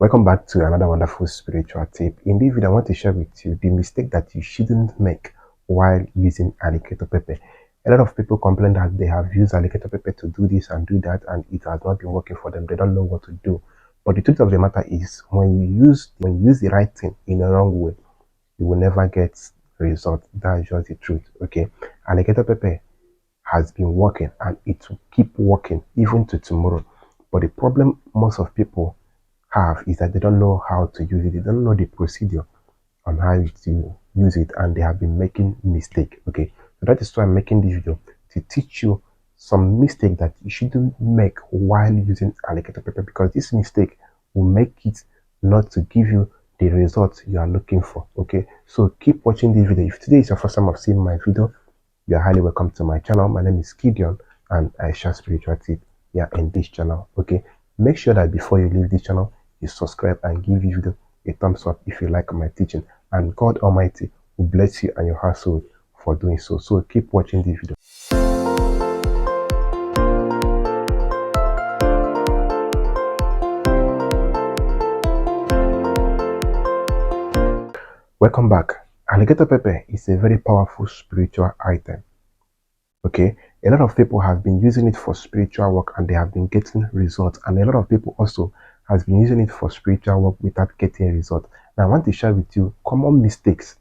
Welcome back to another wonderful spiritual tip. In this video, I want to share with you the mistake that you shouldn't make while using alligator pepper. A lot of people complain that they have used alligator pepper to do this and do that, and it has not been working for them. They don't know what to do. But the truth of the matter is, when you use the right thing in a wrong way, you will never get result. That's just the truth. Okay, alligator pepper has been working and it will keep working even to tomorrow. But the problem most of people have is that they don't know how to use it. They don't know the procedure on how to use it, and they have been making mistake. Okay, so that is why I'm making this video, to teach you some mistake that you shouldn't make while using alligator pepper, because this mistake will make it not to give you the results you are looking for. Okay, so keep watching this video. If today is your first time of seeing my video, you are highly welcome to my channel. My name is Gideon and I share spiritual tips here in this channel. Okay, make sure that before you leave this channel, you subscribe and give this video a thumbs up if you like my teaching, and God Almighty will bless you and your household for doing so. So keep watching this video. Welcome back. Alligator pepper is a very powerful spiritual item. Okay, a lot of people have been using it for spiritual work and they have been getting results, and a lot of people also has been using it for spiritual work without getting results. Now I want to share with you common mistakes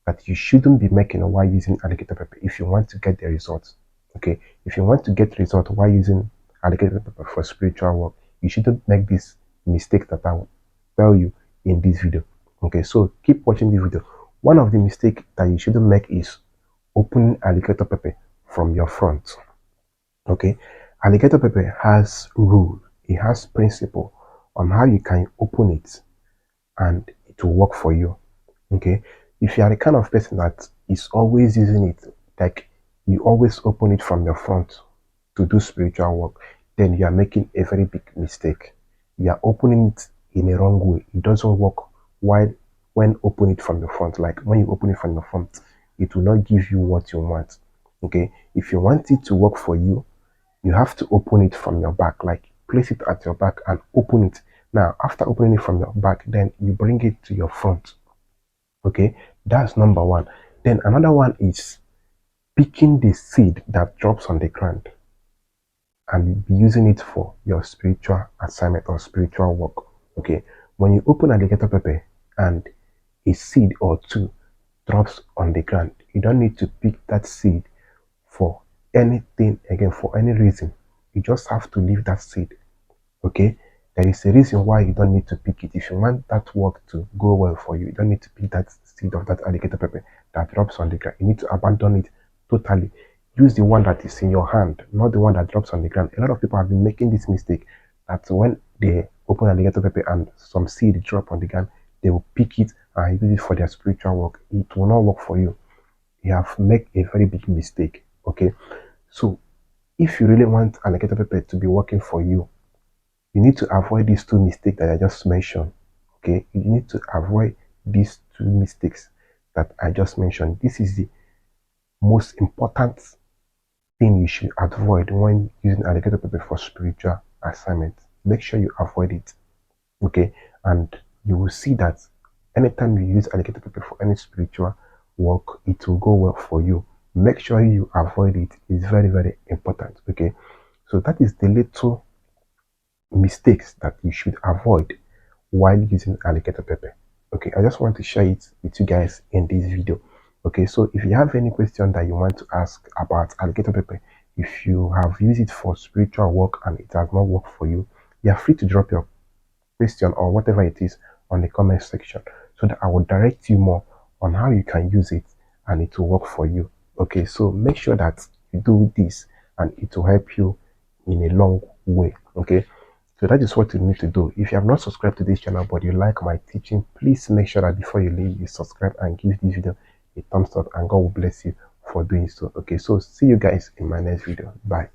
that you shouldn't be making while using alligator pepper if you want to get the results. Okay, if you want to get results while using alligator pepper for spiritual work, you shouldn't make this mistake that I will tell you in this video. Okay, so keep watching the video. One of the mistakes that you shouldn't make is opening alligator pepper from your front. Okay, alligator pepper has rule, it has principle on how you can open it and it will work for you. Okay, if you are the kind of person that is always using it, like you always open it from your front to do spiritual work, then you are making a very big mistake. You are opening it in a wrong way. It doesn't work when open it from your front. Like when you open it from your front, it will not give you what you want. Okay, if you want it to work for you, you have to open it from your back, like place it at your back and open it. Now after opening it from your back, then you bring it to your front. Okay, that's number one. Then another one is picking the seed that drops on the ground and be using it for your spiritual assignment or spiritual work. Okay, when you open alligator pepper and a seed or two drops on the ground, you don't need to pick that seed for anything again, for any reason. You just have to leave that seed. Okay, there is a reason why you don't need to pick it. If you want that work to go well for you, you don't need to pick that seed of that alligator pepper that drops on the ground. You need to abandon it totally. Use the one that is in your hand, not the one that drops on the ground. A lot of people have been making this mistake, that when they open alligator pepper and some seed drop on the ground, they will pick it and use it for their spiritual work. It will not work for you. You have made a very big mistake. Okay, so if you really want alligator pepper to be working for you, you need to avoid these two mistakes that I just mentioned. Okay, you need to avoid these two mistakes that I just mentioned. This is the most important thing you should avoid when using alligator pepper for spiritual assignment. Make sure you avoid it. Okay, and you will see that anytime you use alligator pepper for any spiritual work, it will go well for you. Make sure you avoid it. It's very, very important. Okay, so that is the little mistakes that you should avoid while using alligator pepper. Okay, I just want to share it with you guys in this video. Okay, so if you have any question that you want to ask about alligator pepper, if you have used it for spiritual work and it has not worked for you, you are free to drop your question or whatever it is on the comment section, so that I will direct you more on how you can use it and it will work for you. Okay, so make sure that you do this and it will help you in a long way. Okay, so that is what you need to do. If you have not subscribed to this channel but you like my teaching, please make sure that before you leave, you subscribe and give this video a thumbs up, and God will bless you for doing so. Okay, so see you guys in my next video. Bye.